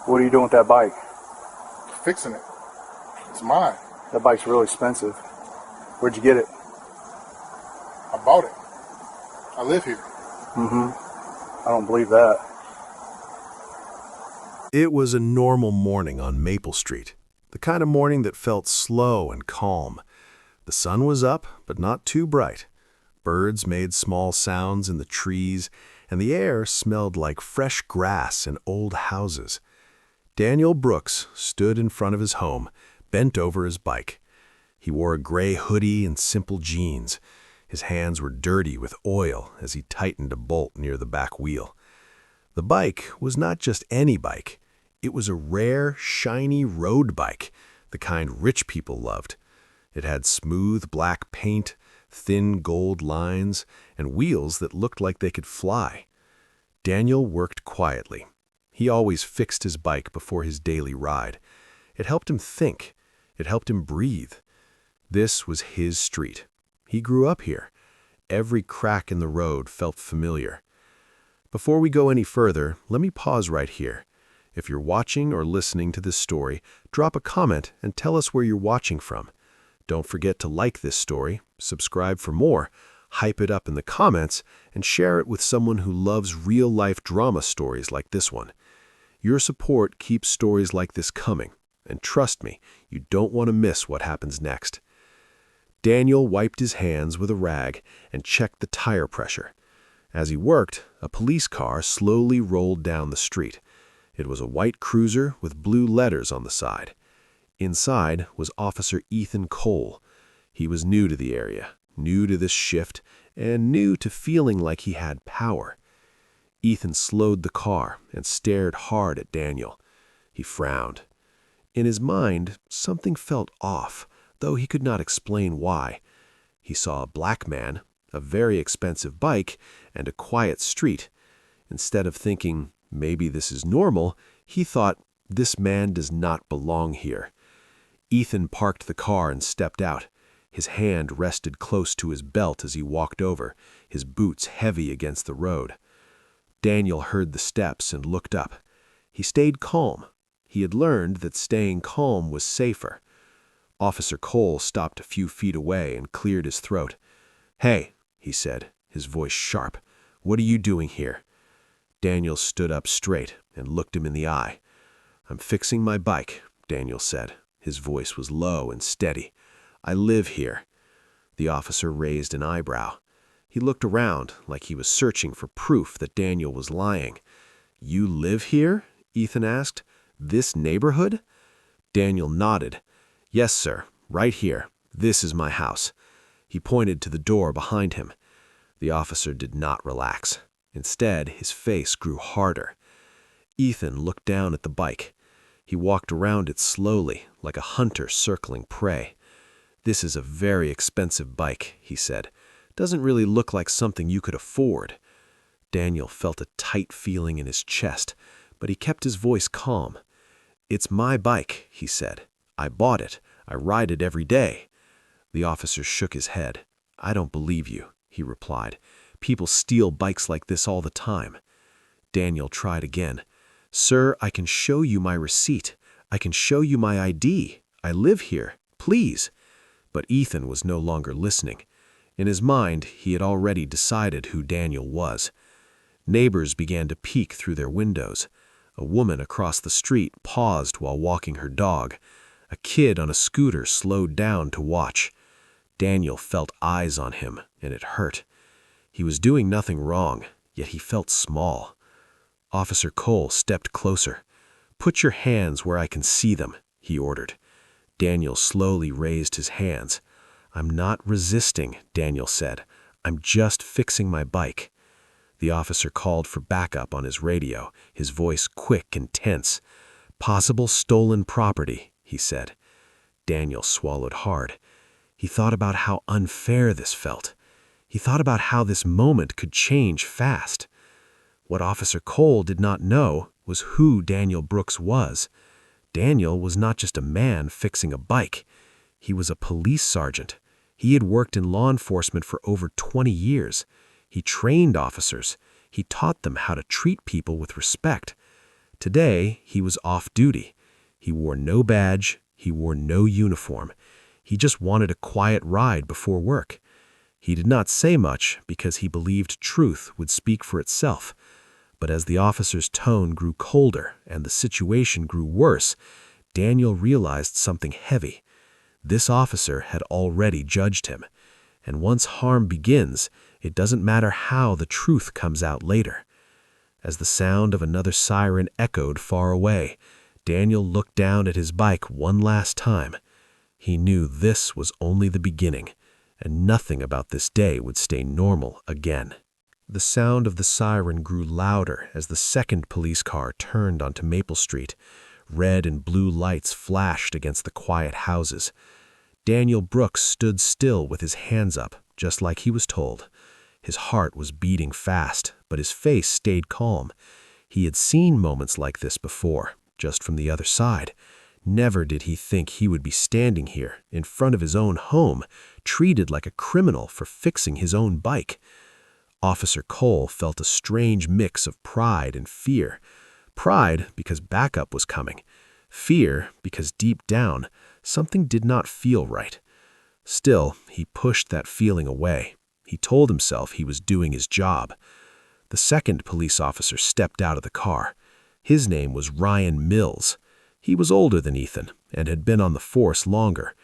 What are you doing with that bike? Fixing it. It's mine. That bike's real expensive. Where'd you get it? I bought it. I live here. I don't believe that. It was a normal morning on Maple Street, the kind of morning that felt slow and calm. The sun was up, but not too bright. Birds made small sounds in the trees, and the air smelled like fresh grass and old houses. Daniel Brooks stood in front of his home, bent over his bike. He wore a gray hoodie and simple jeans. His hands were dirty with oil as he tightened a bolt near the back wheel. The bike was not just any bike. It was a rare, shiny road bike, the kind rich people loved. It had smooth black paint, thin gold lines, and wheels that looked like they could fly. Daniel worked quietly. He always fixed his bike before his daily ride. It helped him think. It helped him breathe. This was his street. He grew up here. Every crack in the road felt familiar. Before we go any further, let me pause right here. If you're watching or listening to this story, drop a comment and tell us where you're watching from. Don't forget to like this story, subscribe for more, hype it up in the comments, and share it with someone who loves real-life drama stories like this one. Your support keeps stories like this coming, and trust me, you don't want to miss what happens next. Daniel wiped his hands with a rag and checked the tire pressure. As he worked, a police car slowly rolled down the street. It was a white cruiser with blue letters on the side. Inside was Officer Ethan Cole. He was new to the area, new to this shift, and new to feeling like he had power. Ethan slowed the car and stared hard at Daniel. He frowned. In his mind, something felt off, though he could not explain why. He saw a black man, a very expensive bike, and a quiet street. Instead of thinking, maybe this is normal, he thought, this man does not belong here. Ethan parked the car and stepped out. His hand rested close to his belt as he walked over, his boots heavy against the road. Daniel heard the steps and looked up. He stayed calm. He had learned that staying calm was safer. Officer Cole stopped a few feet away and cleared his throat. "Hey," he said, his voice sharp, "what are you doing here?" Daniel stood up straight and looked him in the eye. "I'm fixing my bike," Daniel said. His voice was low and steady. "I live here." The officer raised an eyebrow. He looked around like he was searching for proof that Daniel was lying. "You live here?" Ethan asked. "This neighborhood?" Daniel nodded. "Yes, sir, right here. This is my house." He pointed to the door behind him. The officer did not relax. Instead, his face grew harder. Ethan looked down at the bike. He walked around it slowly, like a hunter circling prey. "This is a very expensive bike," he said. "Doesn't really look like something you could afford." Daniel felt a tight feeling in his chest, but he kept his voice calm. "It's my bike," he said. "I bought it. I ride it every day." The officer shook his head. "I don't believe you," he replied. "People steal bikes like this all the time." Daniel tried again. "Sir, I can show you my receipt. I can show you my ID. I live here. Please." But Ethan was no longer listening. In his mind, he had already decided who Daniel was. Neighbors began to peek through their windows. A woman across the street paused while walking her dog. A kid on a scooter slowed down to watch. Daniel felt eyes on him, and it hurt. He was doing nothing wrong, yet he felt small. Officer Cole stepped closer. "Put your hands where I can see them," he ordered. Daniel slowly raised his hands. "I'm not resisting," Daniel said. "I'm just fixing my bike." The officer called for backup on his radio, his voice quick and tense. "Possible stolen property," he said. Daniel swallowed hard. He thought about how unfair this felt. He thought about how this moment could change fast. What Officer Cole did not know was who Daniel Brooks was. Daniel was not just a man fixing a bike. He was a police sergeant. He had worked in law enforcement for over 20 years. He trained officers. He taught them how to treat people with respect. Today, he was off duty. He wore no badge, he wore no uniform. He just wanted a quiet ride before work. He did not say much because he believed truth would speak for itself. But as the officer's tone grew colder and the situation grew worse, Daniel realized something heavy. This officer had already judged him. And once harm begins, it doesn't matter how the truth comes out later. As the sound of another siren echoed far away, Daniel looked down at his bike one last time. He knew this was only the beginning, and nothing about this day would stay normal again. The sound of the siren grew louder as the second police car turned onto Maple Street. Red and blue lights flashed against the quiet houses. Daniel Brooks stood still with his hands up, just like he was told. His heart was beating fast, but his face stayed calm. He had seen moments like this before, just from the other side. Never did he think he would be standing here, in front of his own home, treated like a criminal for fixing his own bike. Officer Cole felt a strange mix of pride and fear. Pride because backup was coming. Fear because deep down, something did not feel right. Still, he pushed that feeling away. He told himself he was doing his job. The second police officer stepped out of the car. His name was Ryan Mills. He was older than Ethan and had been on the force longer.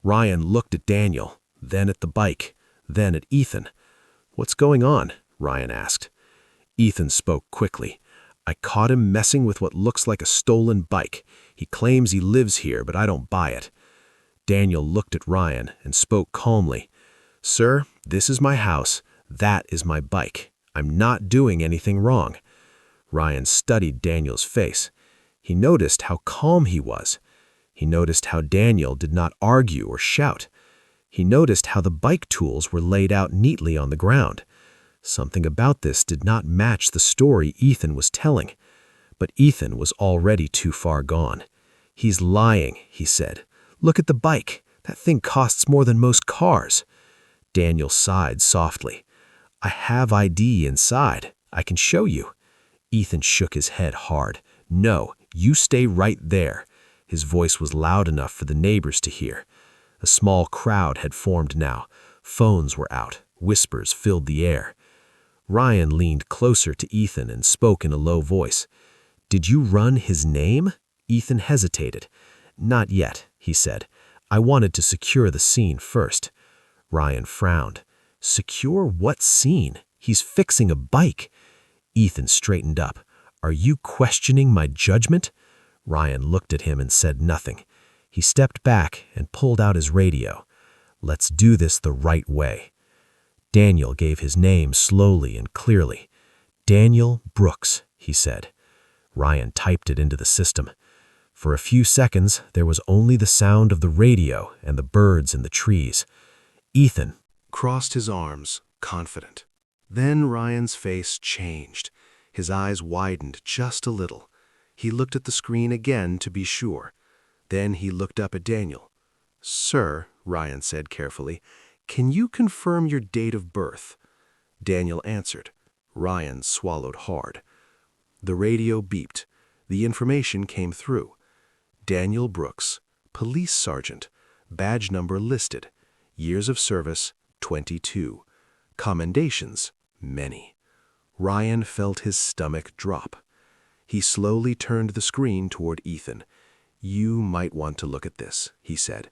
Ryan looked at Daniel, then at the bike, then at Ethan. "What's going on?" Ryan asked. Ethan spoke quickly. "I caught him messing with what looks like a stolen bike. He claims he lives here, but I don't buy it." Daniel looked at Ryan and spoke calmly. "Sir, this is my house. That is my bike. I'm not doing anything wrong." Ryan studied Daniel's face. He noticed how calm he was. He noticed how Daniel did not argue or shout. He noticed how the bike tools were laid out neatly on the ground. Something about this did not match the story Ethan was telling. But Ethan was already too far gone. "He's lying," he said. "Look at the bike. That thing costs more than most cars." Daniel sighed softly. "I have ID inside. I can show you." Ethan shook his head hard. "No, you stay right there." His voice was loud enough for the neighbors to hear. A small crowd had formed now. Phones were out. Whispers filled the air. Ryan leaned closer to Ethan and spoke in a low voice. "Did you run his name?" Ethan hesitated. "Not yet," he said. "I wanted to secure the scene first." Ryan frowned. "Secure what scene? He's fixing a bike." Ethan straightened up. "Are you questioning my judgment?" Ryan looked at him and said nothing. He stepped back and pulled out his radio. "Let's do this the right way." Daniel gave his name slowly and clearly. "Daniel Brooks," he said. Ryan typed it into the system. For a few seconds, there was only the sound of the radio and the birds in the trees. Ethan crossed his arms, confident. Then Ryan's face changed. His eyes widened just a little. He looked at the screen again to be sure. Then he looked up at Daniel. "Sir," Ryan said carefully, "can you confirm your date of birth?" Daniel answered. Ryan swallowed hard. The radio beeped. The information came through. Daniel Brooks, police sergeant, badge number listed, years of service, 22. Commendations, many. Ryan felt his stomach drop. He slowly turned the screen toward Ethan. "You might want to look at this," he said.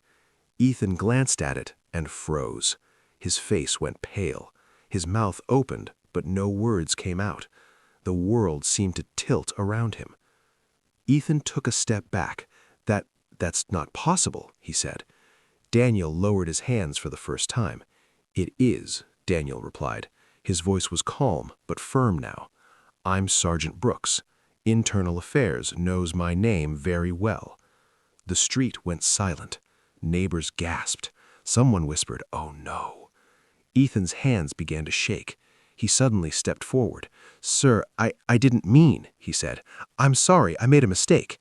Ethan glanced at it and froze. His face went pale. His mouth opened, but no words came out. The world seemed to tilt around him. Ethan took a step back. That's not possible," he said. Daniel lowered his hands for the first time. "It is," Daniel replied. His voice was calm, but firm now. "I'm Sergeant Brooks. Internal Affairs knows my name very well." The street went silent. Neighbors gasped. Someone whispered, "Oh no." Ethan's hands began to shake. He suddenly stepped forward. "Sir, I didn't mean," he said. "I'm sorry, I made a mistake."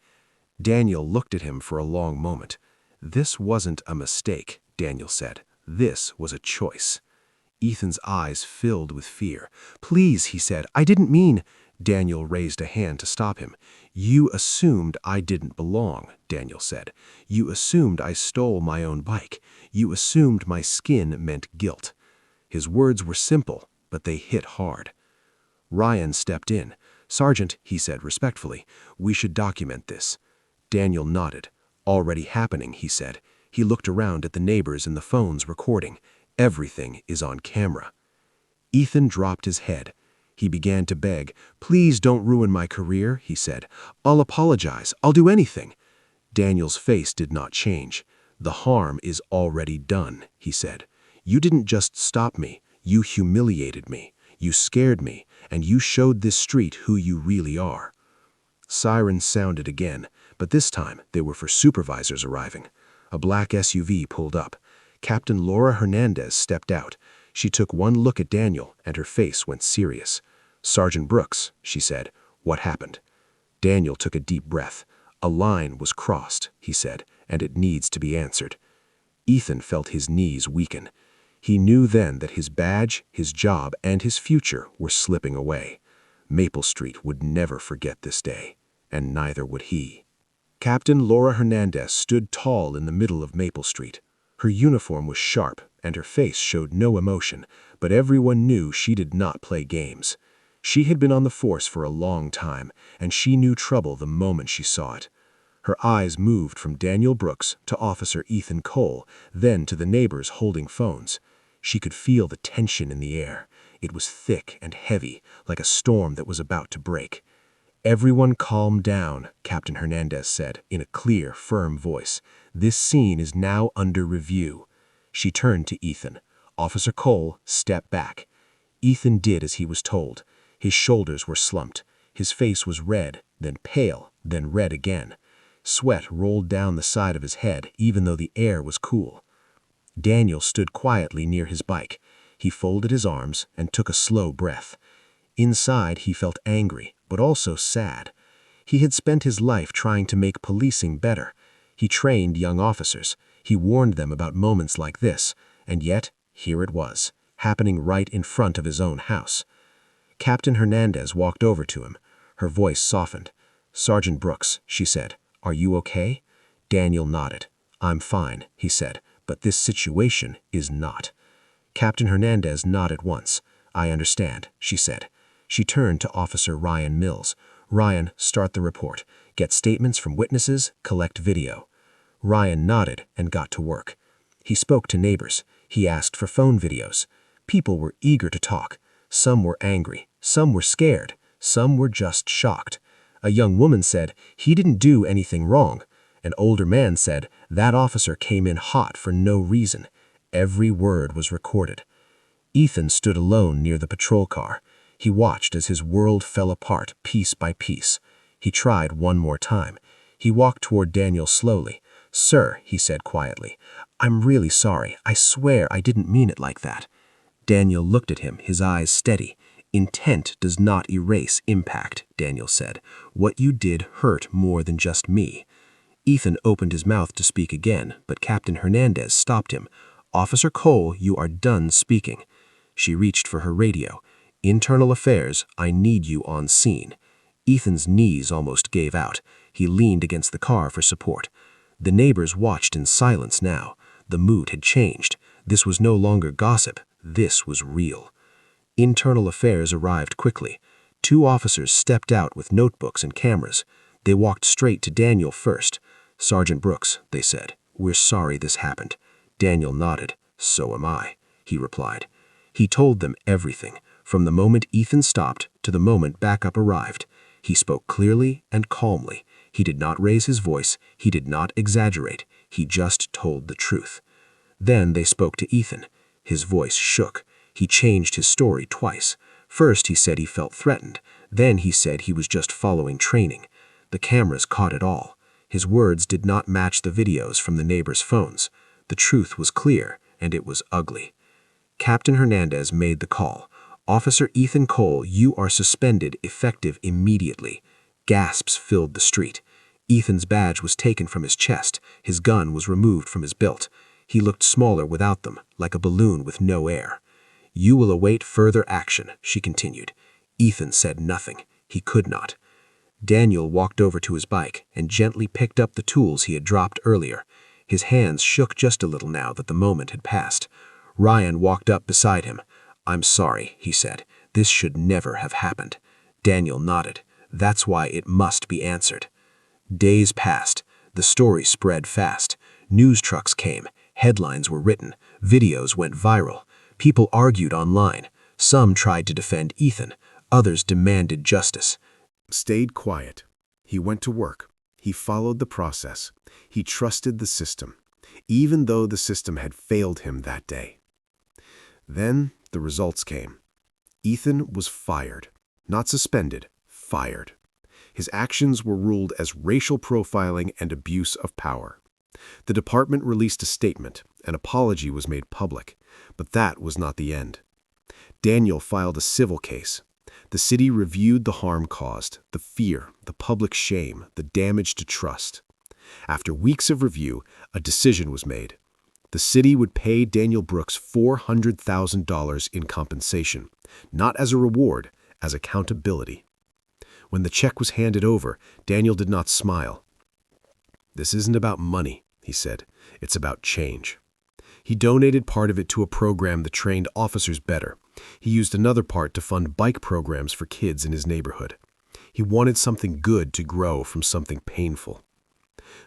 Daniel looked at him for a long moment. "This wasn't a mistake," Daniel said. "This was a choice." Ethan's eyes filled with fear. "Please," he said, "I didn't mean—" Daniel raised a hand to stop him. "You assumed I didn't belong," Daniel said. "You assumed I stole my own bike. You assumed my skin meant guilt." His words were simple, but they hit hard. Ryan stepped in. "Sergeant," he said respectfully, "we should document this." Daniel nodded. "Already happening," he said. He looked around at the neighbors and the phones recording. "Everything is on camera." Ethan dropped his head. He began to beg. "Please don't ruin my career," he said. "I'll apologize. I'll do anything." Daniel's face did not change. "The harm is already done," he said. "You didn't just stop me. You humiliated me. You scared me, and you showed this street who you really are." Sirens sounded again, but this time they were for supervisors arriving. A black SUV pulled up. Captain Laura Hernandez stepped out. She took one look at Daniel, and her face went serious. "Sergeant Brooks," she said, "what happened?" Daniel took a deep breath. "A line was crossed," he said, "and it needs to be answered." Ethan felt his knees weaken. He knew then that his badge, his job, and his future were slipping away. Maple Street would never forget this day, and neither would he. Captain Laura Hernandez stood tall in the middle of Maple Street. Her uniform was sharp, and her face showed no emotion, but everyone knew she did not play games. She had been on the force for a long time, and she knew trouble the moment she saw it. Her eyes moved from Daniel Brooks to Officer Ethan Cole, then to the neighbors holding phones. She could feel the tension in the air. It was thick and heavy, like a storm that was about to break. "Everyone calm down," Captain Hernandez said in a clear, firm voice. "This scene is now under review." She turned to Ethan. "Officer Cole, step back." Ethan did as he was told. His shoulders were slumped. His face was red, then pale, then red again. Sweat rolled down the side of his head, even though the air was cool. Daniel stood quietly near his bike. He folded his arms and took a slow breath. Inside, he felt angry, but also sad. He had spent his life trying to make policing better. He trained young officers. He warned them about moments like this, and yet, here it was, happening right in front of his own house. Captain Hernandez walked over to him. Her voice softened. "Sergeant Brooks," she said, "are you okay?" Daniel nodded. "I'm fine," he said, "but this situation is not." Captain Hernandez nodded once. "I understand," she said. She turned to Officer Ryan Mills. "Ryan, start the report. Get statements from witnesses, collect video." Ryan nodded and got to work. He spoke to neighbors. He asked for phone videos. People were eager to talk. Some were angry. Some were scared. Some were just shocked. A young woman said, "He didn't do anything wrong." An older man said, "That officer came in hot for no reason." Every word was recorded. Ethan stood alone near the patrol car. He watched as his world fell apart piece by piece. He tried one more time. He walked toward Daniel slowly. "Sir," he said quietly, "I'm really sorry. I swear I didn't mean it like that." Daniel looked at him, his eyes steady. "Intent does not erase impact," Daniel said. "What you did hurt more than just me." Ethan opened his mouth to speak again, but Captain Hernandez stopped him. "Officer Cole, you are done speaking." She reached for her radio. "Internal Affairs, I need you on scene." Ethan's knees almost gave out. He leaned against the car for support. The neighbors watched in silence now. The mood had changed. This was no longer gossip. This was real. Internal Affairs arrived quickly. 2 officers stepped out with notebooks and cameras. They walked straight to Daniel first. "Sergeant Brooks," they said, "we're sorry this happened." Daniel nodded. "So am I," he replied. He told them everything, from the moment Ethan stopped to the moment backup arrived. He spoke clearly and calmly. He did not raise his voice. He did not exaggerate. He just told the truth. Then they spoke to Ethan. His voice shook. He changed his story twice. First he said he felt threatened. Then he said he was just following training. The cameras caught it all. His words did not match the videos from the neighbors' phones. The truth was clear, and it was ugly. Captain Hernandez made the call. "Officer Ethan Cole, you are suspended, effective immediately." Gasps filled the street. Ethan's badge was taken from his chest. His gun was removed from his belt. He looked smaller without them, like a balloon with no air. "You will await further action," she continued. Ethan said nothing. He could not. Daniel walked over to his bike and gently picked up the tools he had dropped earlier. His hands shook just a little now that the moment had passed. Ryan walked up beside him. "I'm sorry," he said. "This should never have happened." Daniel nodded. "That's why it must be answered." Days passed. The story spread fast. News trucks came. Headlines were written. Videos went viral. People argued online. Some tried to defend Ethan. Others demanded justice. Stayed quiet. He went to work. He followed the process. He trusted the system, even though the system had failed him that day. Then the results came. Ethan was fired. Not suspended, fired. His actions were ruled as racial profiling and abuse of power. The department released a statement. An apology was made public. But that was not the end. Daniel filed a civil case. The city reviewed the harm caused, the fear, the public shame, the damage to trust. After weeks of review, a decision was made. The city would pay Daniel Brooks $400,000 in compensation, not as a reward, as accountability. When the check was handed over, Daniel did not smile. "This isn't about money," he said. "It's about change." He donated part of it to a program that trained officers better. He used another part to fund bike programs for kids in his neighborhood. He wanted something good to grow from something painful.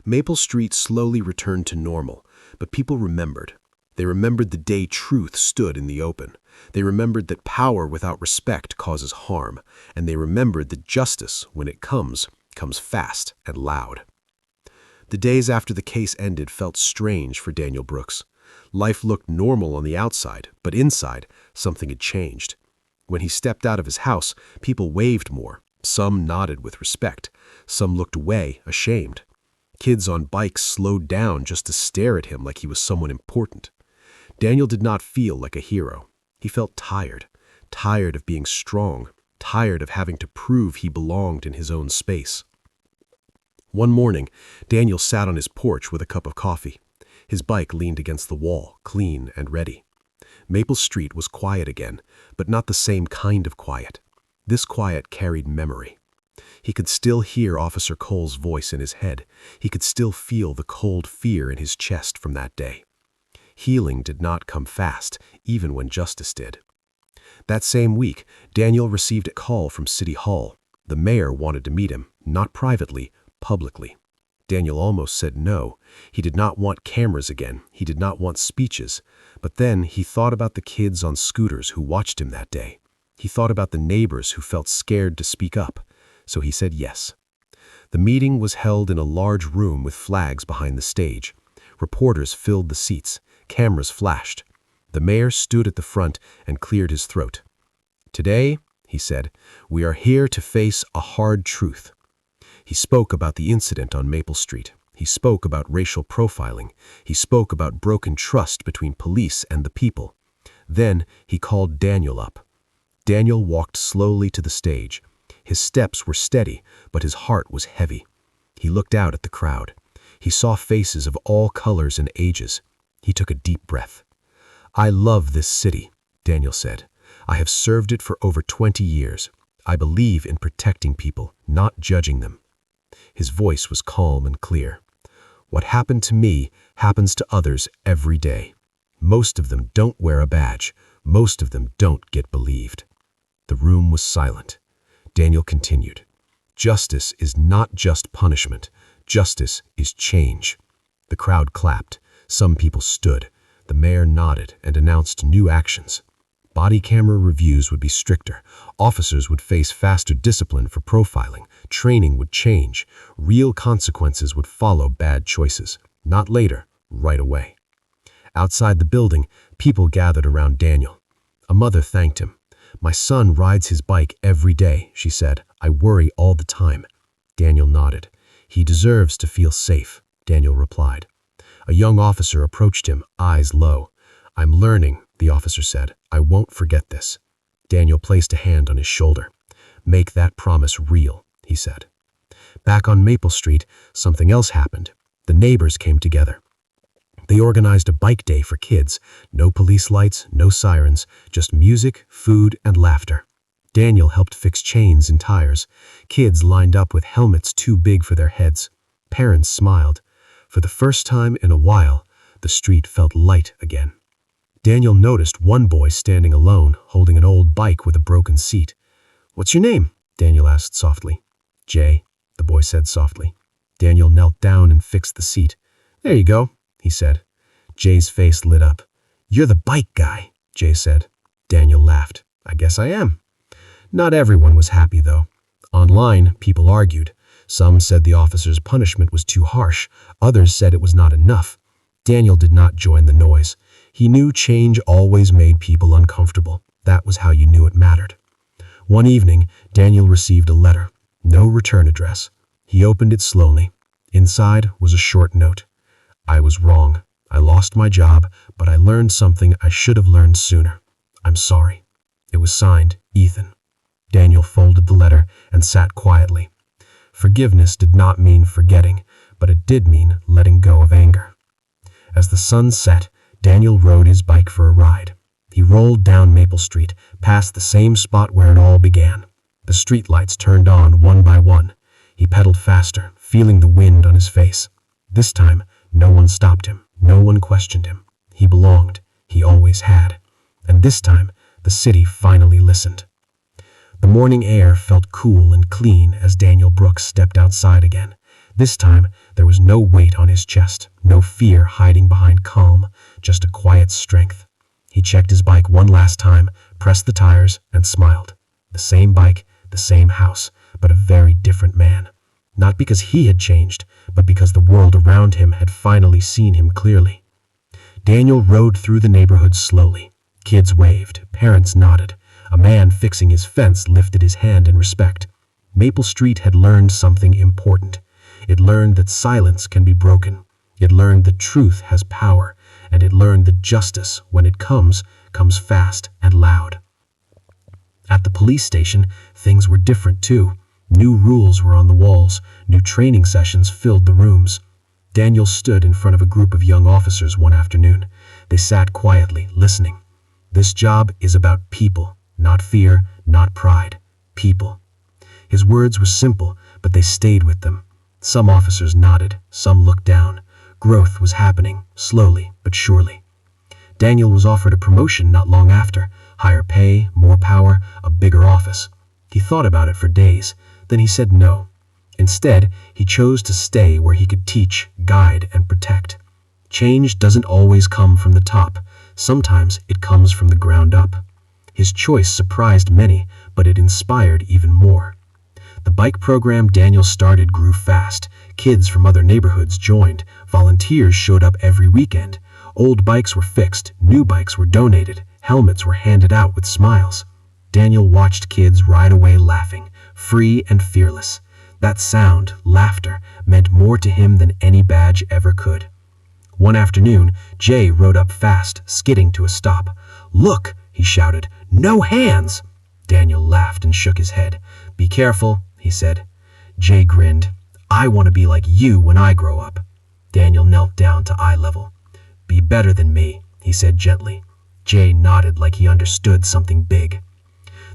Maple Street slowly returned to normal, but people remembered. They remembered the day truth stood in the open. They remembered that power without respect causes harm, and they remembered that justice, when it comes fast and loud. The days after the case ended felt strange for Daniel Brooks. Life looked normal on the outside, but inside, something had changed. When he stepped out of his house, people waved more. Some nodded with respect. Some looked away, ashamed. Kids on bikes slowed down just to stare at him like he was someone important. Daniel did not feel like a hero. He felt tired. Tired of being strong. Tired of having to prove he belonged in his own space. One morning, Daniel sat on his porch with a cup of coffee. His bike leaned against the wall, clean and ready. Maple Street was quiet again, but not the same kind of quiet. This quiet carried memory. He could still hear Officer Cole's voice in his head. He could still feel the cold fear in his chest from that day. Healing did not come fast, even when justice did. That same week, Daniel received a call from City Hall. The mayor wanted to meet him, not privately, publicly. Daniel almost said no. He did not want cameras again. He did not want speeches. But then he thought about the kids on scooters who watched him that day. He thought about the neighbors who felt scared to speak up. So he said yes. The meeting was held in a large room with flags behind the stage. Reporters filled the seats. Cameras flashed. The mayor stood at the front and cleared his throat. "Today," he said, "we are here to face a hard truth." He spoke about the incident on Maple Street. He spoke about racial profiling. He spoke about broken trust between police and the people. Then he called Daniel up. Daniel walked slowly to the stage. His steps were steady, but his heart was heavy. He looked out at the crowd. He saw faces of all colors and ages. He took a deep breath. "I love this city," Daniel said. "I have served it for over 20 years. I believe in protecting people, not judging them." His voice was calm and clear. "What happened to me happens to others every day. Most of them don't wear a badge. Most of them don't get believed." The room was silent. Daniel continued. "Justice is not just punishment. Justice is change." The crowd clapped. Some people stood. The mayor nodded and announced new actions. Body camera reviews would be stricter. Officers would face faster discipline for profiling. Training would change. Real consequences would follow bad choices. Not later, right away. Outside the building, people gathered around Daniel. A mother thanked him. "My son rides his bike every day," she said. "I worry all the time." Daniel nodded. "He deserves to feel safe," Daniel replied. A young officer approached him, eyes low. "I'm learning," the officer said. "I won't forget this." Daniel placed a hand on his shoulder. "Make that promise real," he said. Back on Maple Street, something else happened. The neighbors came together. They organized a bike day for kids. No police lights, no sirens, just music, food, and laughter. Daniel helped fix chains and tires. Kids lined up with helmets too big for their heads. Parents smiled. For the first time in a while, the street felt light again. Daniel noticed one boy standing alone, holding an old bike with a broken seat. "What's your name?" Daniel asked softly. "Jay," the boy said softly. Daniel knelt down and fixed the seat. "There you go," he said. Jay's face lit up. "You're the bike guy," Jay said. Daniel laughed. "I guess I am." Not everyone was happy, though. Online, people argued. Some said the officer's punishment was too harsh. Others said it was not enough. Daniel did not join the noise. He knew change always made people uncomfortable. That was how you knew it mattered. One evening, Daniel received a letter. No return address. He opened it slowly. Inside was a short note. "I was wrong. I lost my job, but I learned something I should have learned sooner. I'm sorry." It was signed, Ethan. Daniel folded the letter and sat quietly. Forgiveness did not mean forgetting, but it did mean letting go of anger. As the sun set, Daniel rode his bike for a ride. He rolled down Maple Street, past the same spot where it all began. The streetlights turned on one by one. He pedaled faster, feeling the wind on his face. This time, no one stopped him. No one questioned him. He belonged. He always had. And this time, the city finally listened. The morning air felt cool and clean as Daniel Brooks stepped outside again. This time, there was no weight on his chest, no fear hiding behind calm, just a quiet strength. He checked his bike one last time, pressed the tires, and smiled. The same bike, the same house, but a very different man. Not because he had changed, but because the world around him had finally seen him clearly. Daniel rode through the neighborhood slowly. Kids waved, parents nodded. A man fixing his fence lifted his hand in respect. Maple Street had learned something important. It learned that silence can be broken. It learned that truth has power, and it learned that justice, when it comes fast and loud. At the police station, things were different too. New rules were on the walls. New training sessions filled the rooms. Daniel stood in front of a group of young officers one afternoon. They sat quietly, listening. "This job is about people, not fear, not pride. People." His words were simple, but they stayed with them. Some officers nodded, some looked down. Growth was happening, slowly but surely. Daniel was offered a promotion not long after. Higher pay, more power, a bigger office. He thought about it for days. Then he said no. Instead, he chose to stay where he could teach, guide, and protect. Change doesn't always come from the top. Sometimes it comes from the ground up. His choice surprised many, but it inspired even more. The bike program Daniel started grew fast. Kids from other neighborhoods joined. Volunteers showed up every weekend. Old bikes were fixed. New bikes were donated. Helmets were handed out with smiles. Daniel watched kids ride away laughing, free and fearless. That sound, laughter, meant more to him than any badge ever could. One afternoon, Jay rode up fast, skidding to a stop. "Look!" he shouted. "No hands!" Daniel laughed and shook his head. "Be careful," he said. Jay grinned. "I want to be like you when I grow up." Daniel knelt down to eye level. "Be better than me," he said gently. Jay nodded like he understood something big.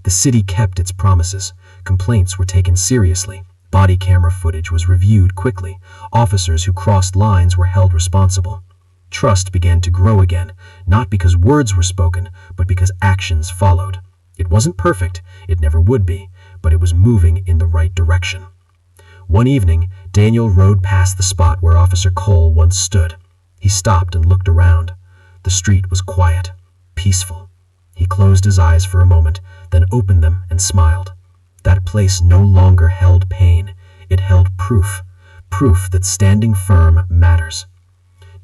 The city kept its promises. Complaints were taken seriously. Body camera footage was reviewed quickly. Officers who crossed lines were held responsible. Trust began to grow again, not because words were spoken, but because actions followed. It wasn't perfect, it never would be, but it was moving in the right direction. One evening, Daniel rode past the spot where Officer Cole once stood. He stopped and looked around. The street was quiet, peaceful. He closed his eyes for a moment, then opened them and smiled. That place no longer held pain. It held proof. Proof that standing firm matters.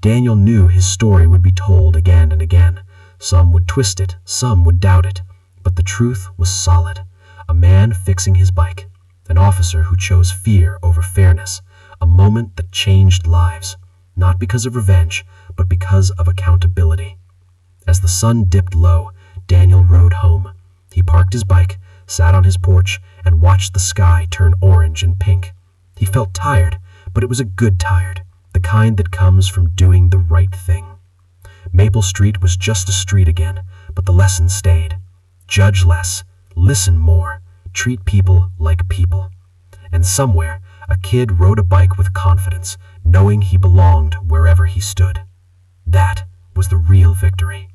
Daniel knew his story would be told again and again. Some would twist it, some would doubt it. But the truth was solid. A man fixing his bike. An officer who chose fear over fairness. A moment that changed lives. Not because of revenge, but because of accountability. As the sun dipped low, Daniel rode home. He parked his bike, sat on his porch, and watched the sky turn orange and pink. He felt tired, but it was a good tired, the kind that comes from doing the right thing. Maple Street was just a street again, but the lesson stayed. Judge less, listen more, treat people like people. And somewhere, a kid rode a bike with confidence, knowing he belonged wherever he stood. That was the real victory.